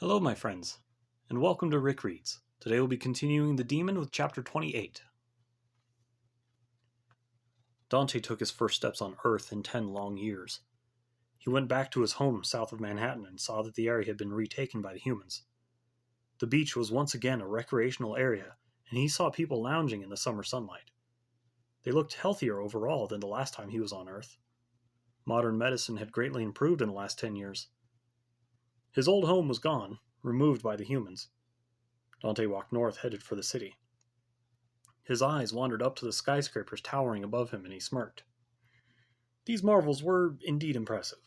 Hello, my friends, and welcome to Rick Reads. Today we'll be continuing The Demon with Chapter 28. Dante took his first steps on Earth in 10 long years. He went back to his home south of Manhattan and saw that the area had been retaken by the humans. The beach was once again a recreational area, and he saw people lounging in the summer sunlight. They looked healthier overall than the last time he was on Earth. Modern medicine had greatly improved in the last 10 years. His old home was gone, removed by the humans. Dante walked north, headed for the city. His eyes wandered up to the skyscrapers towering above him, and he smirked. These marvels were indeed impressive.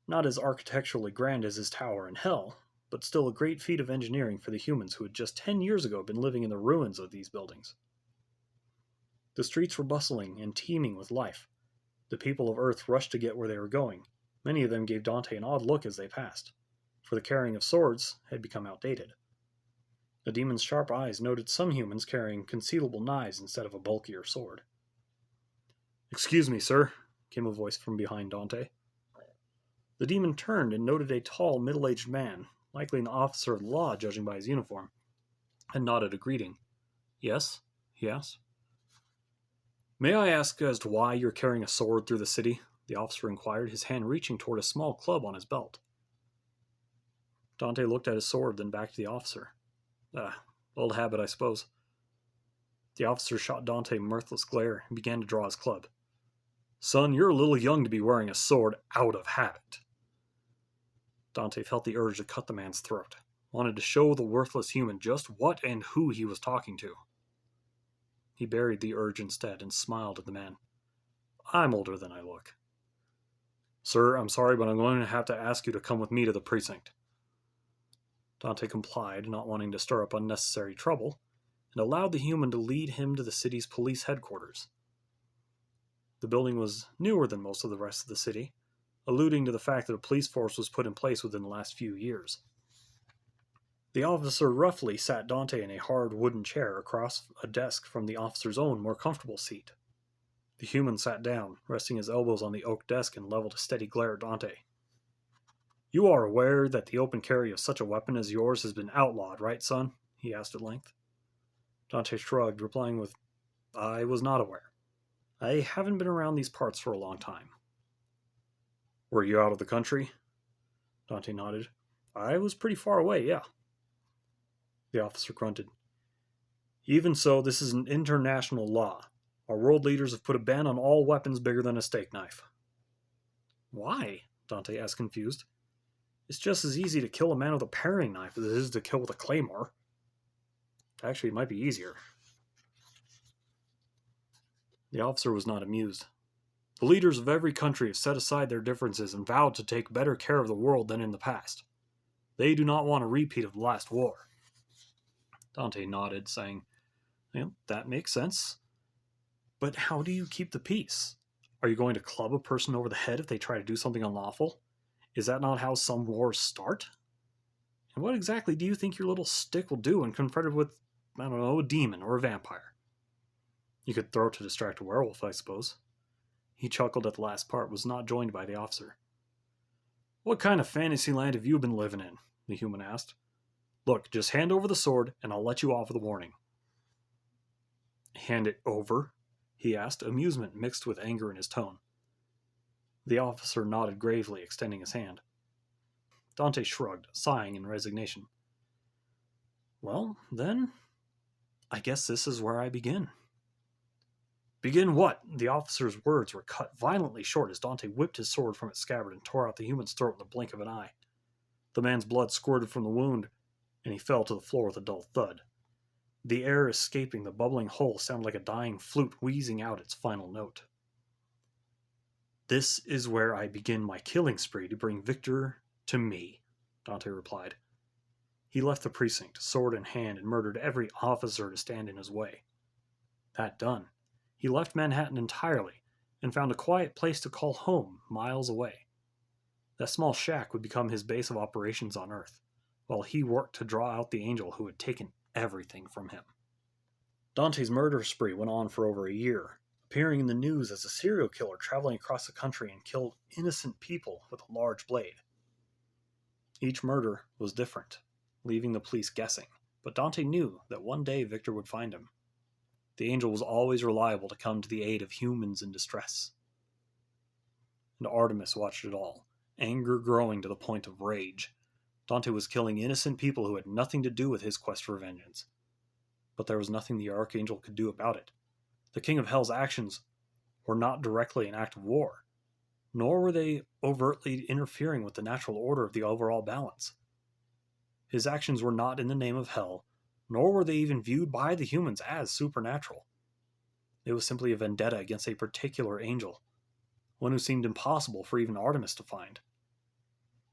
Not as architecturally grand as his tower in Hell, but still a great feat of engineering for the humans who had just 10 years ago been living in the ruins of these buildings. The streets were bustling and teeming with life. The people of Earth rushed to get where they were going. Many of them gave Dante an odd look as they passed, for the carrying of swords had become outdated. The demon's sharp eyes noted some humans carrying concealable knives instead of a bulkier sword. "Excuse me, sir," came a voice from behind Dante. The demon turned and noted a tall, middle-aged man, likely an officer of the law judging by his uniform, and nodded a greeting. "Yes?" he asked. "May I ask as to why you're carrying a sword through the city?" the officer inquired, his hand reaching toward a small club on his belt. Dante looked at his sword, then back to the officer. Old habit, I suppose." The officer shot Dante a mirthless glare and began to draw his club. "Son, you're a little young to be wearing a sword out of habit." Dante felt the urge to cut the man's throat, wanted to show the worthless human just what and who he was talking to. He buried the urge instead and smiled at the man. "I'm older than I look." "Sir, I'm sorry, but I'm going to have to ask you to come with me to the precinct." Dante complied, not wanting to stir up unnecessary trouble, and allowed the human to lead him to the city's police headquarters. The building was newer than most of the rest of the city, alluding to the fact that a police force was put in place within the last few years. The officer roughly sat Dante in a hard wooden chair across a desk from the officer's own more comfortable seat. The human sat down, resting his elbows on the oak desk, and leveled a steady glare at Dante. "You are aware that the open carry of such a weapon as yours has been outlawed, right, son?" he asked at length. Dante shrugged, replying with, "I was not aware. I haven't been around these parts for a long time." "Were you out of the country?" Dante nodded. "I was pretty far away, yeah." The officer grunted. "Even so, this is an international law. Our world leaders have put a ban on all weapons bigger than a steak knife." "Why?" Dante asked, confused. "It's just as easy to kill a man with a paring knife as it is to kill with a claymore. Actually, it might be easier." The officer was not amused. "The leaders of every country have set aside their differences and vowed to take better care of the world than in the past. They do not want a repeat of the last war." Dante nodded, saying, "That makes sense. But how do you keep the peace? Are you going to club a person over the head if they try to do something unlawful? Is that not how some wars start? And what exactly do you think your little stick will do when confronted with, a demon or a vampire? You could throw it to distract a werewolf, I suppose." He chuckled at the last part, was not joined by the officer. "What kind of fantasy land have you been living in?" the human asked. "Look, just hand over the sword, and I'll let you off with a warning." "Hand it over?" he asked, amusement mixed with anger in his tone. The officer nodded gravely, extending his hand. Dante shrugged, sighing in resignation. "Well, then, I guess this is where I begin." "Begin what?" The officer's words were cut violently short as Dante whipped his sword from its scabbard and tore out the human's throat in the blink of an eye. The man's blood squirted from the wound, and he fell to the floor with a dull thud. The air escaping the bubbling hole sounded like a dying flute wheezing out its final note. "This is where I begin my killing spree to bring Victor to me," Dante replied. He left the precinct, sword in hand, and murdered every officer to stand in his way. That done, he left Manhattan entirely and found a quiet place to call home miles away. That small shack would become his base of operations on Earth, while he worked to draw out the angel who had taken everything from him. Dante's murder spree went on for over a year, appearing in the news as a serial killer traveling across the country and killed innocent people with a large blade. Each murder was different, leaving the police guessing, but Dante knew that one day Victor would find him. The angel was always reliable to come to the aid of humans in distress. And Artemis watched it all, anger growing to the point of rage. Dante was killing innocent people who had nothing to do with his quest for vengeance. But there was nothing the Archangel could do about it. The King of Hell's actions were not directly an act of war, nor were they overtly interfering with the natural order of the overall balance. His actions were not in the name of hell, nor were they even viewed by the humans as supernatural. It was simply a vendetta against a particular angel, one who seemed impossible for even Artemis to find.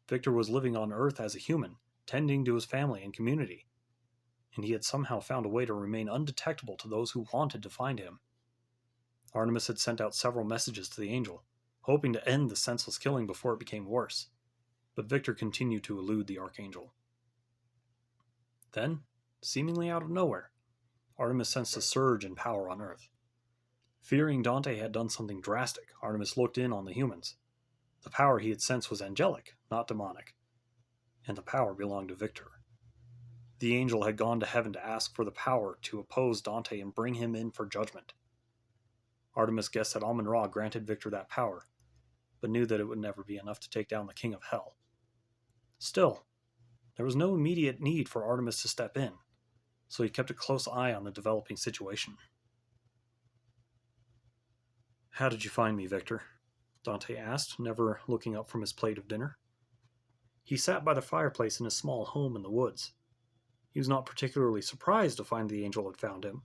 Victor was living on Earth as a human, tending to his family and community, and he had somehow found a way to remain undetectable to those who wanted to find him. Artemis had sent out several messages to the angel, hoping to end the senseless killing before it became worse, but Victor continued to elude the Archangel. Then, seemingly out of nowhere, Artemis sensed a surge in power on Earth. Fearing Dante had done something drastic, Artemis looked in on the humans. The power he had sensed was angelic, not demonic, and the power belonged to Victor. The angel had gone to heaven to ask for the power to oppose Dante and bring him in for judgment. Artemis guessed that Amun-Ra granted Victor that power, but knew that it would never be enough to take down the King of Hell. Still, there was no immediate need for Artemis to step in, so he kept a close eye on the developing situation. "How did you find me, Victor?" Dante asked, never looking up from his plate of dinner. He sat by the fireplace in his small home in the woods. He was not particularly surprised to find the angel had found him,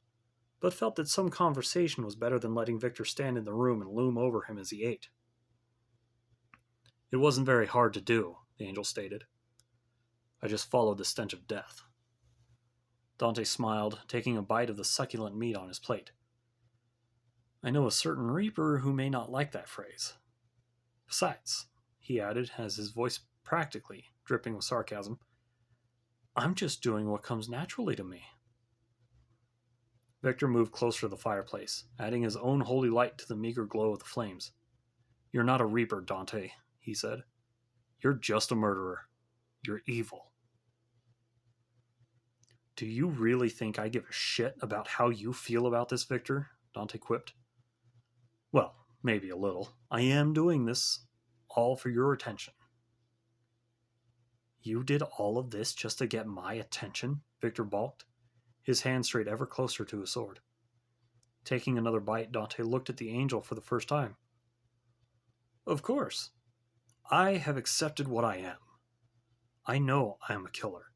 but felt that some conversation was better than letting Victor stand in the room and loom over him as he ate. "It wasn't very hard to do," the angel stated. "I just followed the stench of death." Dante smiled, taking a bite of the succulent meat on his plate. "I know a certain reaper who may not like that phrase. Besides," he added, as his voice practically dripping with sarcasm, "I'm just doing what comes naturally to me." Victor moved closer to the fireplace, adding his own holy light to the meager glow of the flames. "You're not a reaper, Dante," he said. "You're just a murderer. You're evil." "Do you really think I give a shit about how you feel about this, Victor?" Dante quipped. "Well, maybe a little. I am doing this all for your attention." "You did all of this just to get my attention?" Victor balked, his hand strayed ever closer to his sword. Taking another bite, Dante looked at the angel for the first time. "Of course. I have accepted what I am. I know I am a killer.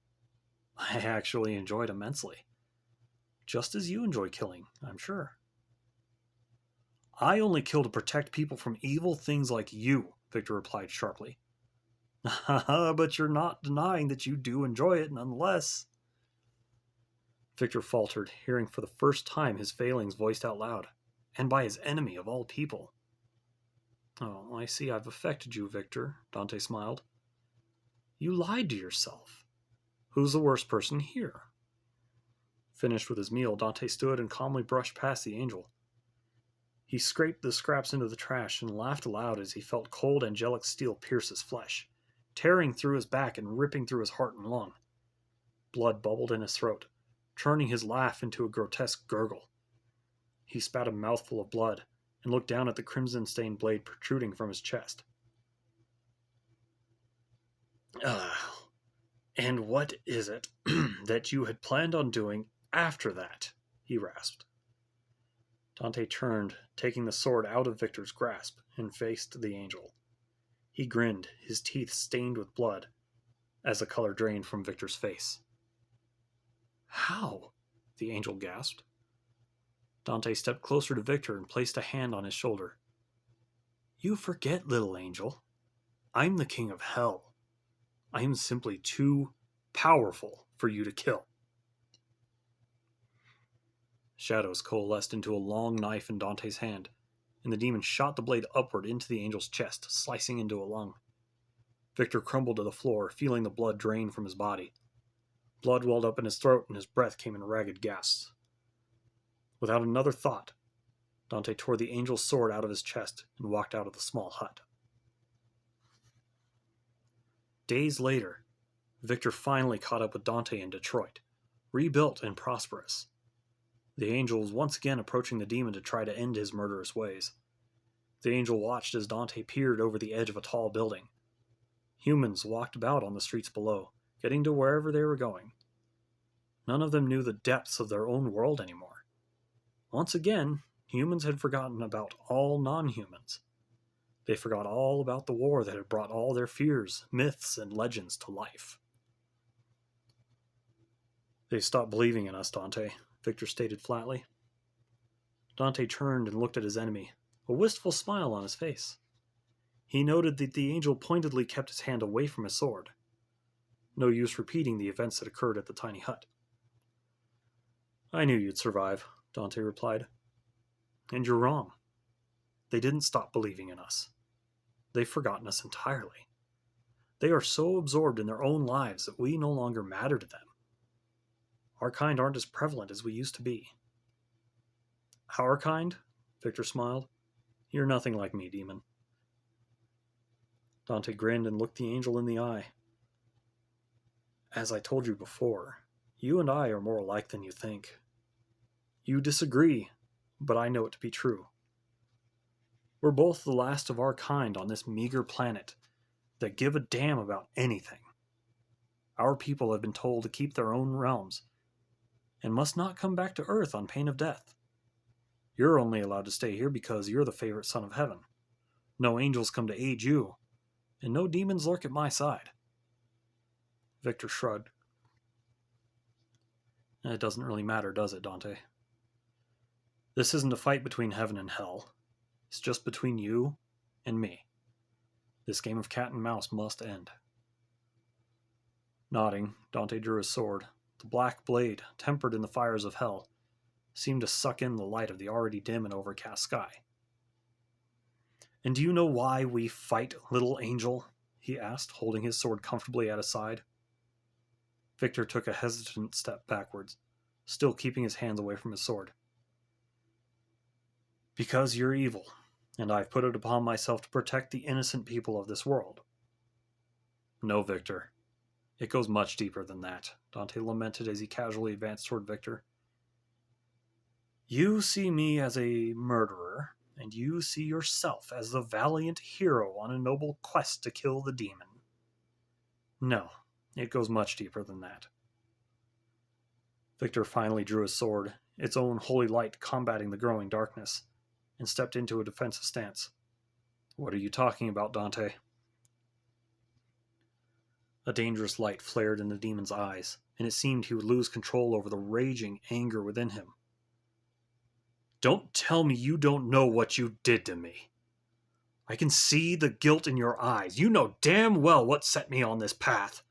I actually enjoy it immensely. Just as you enjoy killing, I'm sure." "I only kill to protect people from evil things like you," Victor replied sharply. "Haha, but you're not denying that you do enjoy it nonetheless." Victor faltered, hearing for the first time his failings voiced out loud, and by his enemy of all people. "Oh, I see I've affected you, Victor," Dante smiled. "You lied to yourself. Who's the worst person here?" Finished with his meal, Dante stood and calmly brushed past the angel. He scraped the scraps into the trash and laughed aloud as he felt cold angelic steel pierce his flesh, tearing through his back and ripping through his heart and lung. Blood bubbled in his throat, turning his laugh into a grotesque gurgle. He spat a mouthful of blood and looked down at the crimson-stained blade protruding from his chest. "And what is it that you had planned on doing after that?" he rasped. Dante turned, taking the sword out of Victor's grasp, and faced the angel. He grinned, his teeth stained with blood, as the color drained from Victor's face. "How?" the angel gasped. Dante stepped closer to Victor and placed a hand on his shoulder. "You forget, little angel. I'm the King of Hell. I am simply too powerful for you to kill." Shadows coalesced into a long knife in Dante's hand, and the demon shot the blade upward into the angel's chest, slicing into a lung. Victor crumbled to the floor, feeling the blood drain from his body. Blood welled up in his throat, and his breath came in ragged gasps. Without another thought, Dante tore the angel's sword out of his chest and walked out of the small hut. Days later, Victor finally caught up with Dante in Detroit, rebuilt and prosperous. The angel was once again approaching the demon to try to end his murderous ways. The angel watched as Dante peered over the edge of a tall building. Humans walked about on the streets below, getting to wherever they were going. None of them knew the depths of their own world anymore. Once again, humans had forgotten about all non-humans. They forgot all about the war that had brought all their fears, myths, and legends to life. "They stopped believing in us, Dante," Victor stated flatly. Dante turned and looked at his enemy, a wistful smile on his face. He noted that the angel pointedly kept his hand away from his sword. No use repeating the events that occurred at the tiny hut. "I knew you'd survive," Dante replied. "And you're wrong. They didn't stop believing in us. They've forgotten us entirely. They are so absorbed in their own lives that we no longer matter to them. Our kind aren't as prevalent as we used to be." "Our kind?" Victor smiled. "You're nothing like me, demon." Dante grinned and looked the angel in the eye. "As I told you before, you and I are more alike than you think. You disagree, but I know it to be true. We're both the last of our kind on this meager planet that give a damn about anything. Our people have been told to keep their own realms and must not come back to Earth on pain of death. You're only allowed to stay here because you're the favorite son of heaven. No angels come to aid you, and no demons lurk at my side." Victor shrugged. "It doesn't really matter, does it, Dante? This isn't a fight between heaven and hell. It's just between you and me. This game of cat and mouse must end." Nodding, Dante drew his sword. The black blade, tempered in the fires of hell, seemed to suck in the light of the already dim and overcast sky. "And do you know why we fight, little angel?" he asked, holding his sword comfortably at his side. Victor took a hesitant step backwards, still keeping his hands away from his sword. "Because you're evil, and I've put it upon myself to protect the innocent people of this world." "No, Victor. It goes much deeper than that," Dante lamented as he casually advanced toward Victor. "You see me as a murderer, and you see yourself as the valiant hero on a noble quest to kill the demon. No, it goes much deeper than that." Victor finally drew his sword, its own holy light combating the growing darkness, and stepped into a defensive stance. "What are you talking about, Dante?" A dangerous light flared in the demon's eyes, and it seemed he would lose control over the raging anger within him. "Don't tell me you don't know what you did to me. I can see the guilt in your eyes. You know damn well what set me on this path."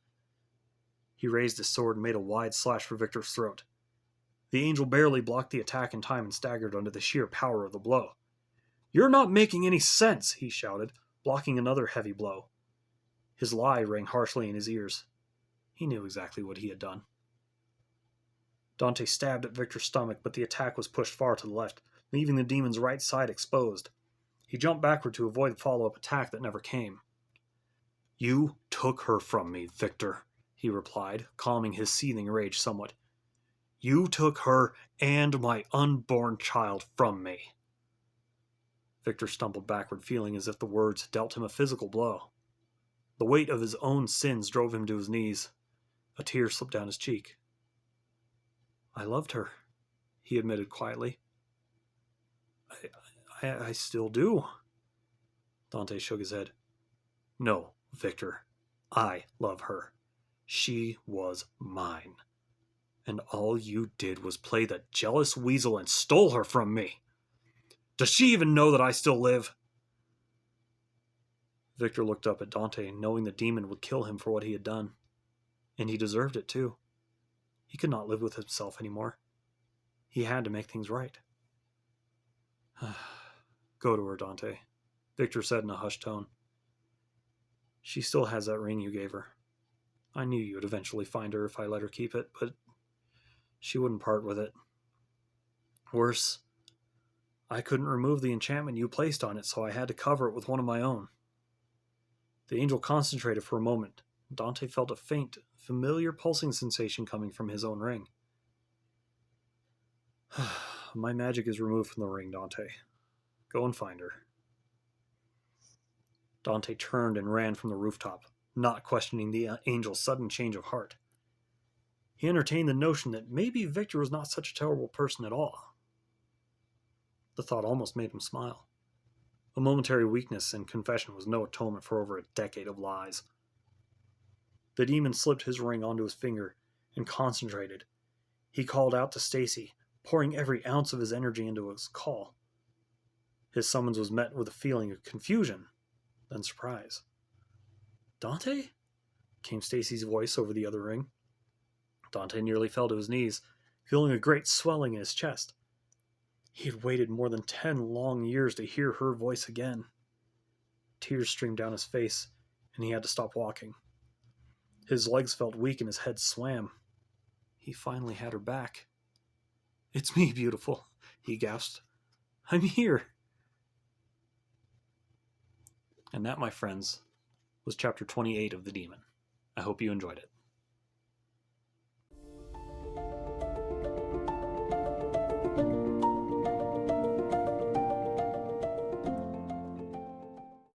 He raised his sword and made a wide slash for Victor's throat. The angel barely blocked the attack in time and staggered under the sheer power of the blow. "You're not making any sense," he shouted, blocking another heavy blow. His lie rang harshly in his ears. He knew exactly what he had done. Dante stabbed at Victor's stomach, but the attack was pushed far to the left, leaving the demon's right side exposed. He jumped backward to avoid the follow-up attack that never came. "You took her from me, Victor," he replied, calming his seething rage somewhat. "You took her and my unborn child from me." Victor stumbled backward, feeling as if the words had dealt him a physical blow. The weight of his own sins drove him to his knees. A tear slipped down his cheek. "I loved her," he admitted quietly. I still do." Dante shook his head. "No, Victor. I love her. She was mine. And all you did was play the jealous weasel and stole her from me. Does she even know that I still live?" Victor looked up at Dante, knowing the demon would kill him for what he had done. And he deserved it, too. He could not live with himself anymore. He had to make things right. "Go to her, Dante," Victor said in a hushed tone. "She still has that ring you gave her. I knew you would eventually find her if I let her keep it, but she wouldn't part with it. Worse, I couldn't remove the enchantment you placed on it, so I had to cover it with one of my own." The angel concentrated for a moment, Dante felt a faint, familiar pulsing sensation coming from his own ring. My magic is removed from the ring, Dante. Go and find her. Dante turned and ran from the rooftop, not questioning the angel's sudden change of heart. He entertained the notion that maybe Victor was not such a terrible person at all. The thought almost made him smile. A momentary weakness and confession was no atonement for over a decade of lies. The demon slipped his ring onto his finger and concentrated. He called out to Stacy, pouring every ounce of his energy into his call. His summons was met with a feeling of confusion, then surprise. "Dante?" came Stacy's voice over the other ring. Dante nearly fell to his knees, feeling a great swelling in his chest. He had waited more than 10 long years to hear her voice again. Tears streamed down his face, and he had to stop walking. His legs felt weak and his head swam. He finally had her back. "It's me, beautiful," he gasped. "I'm here." And that, my friends, was chapter 28 of The Demon. I hope you enjoyed it.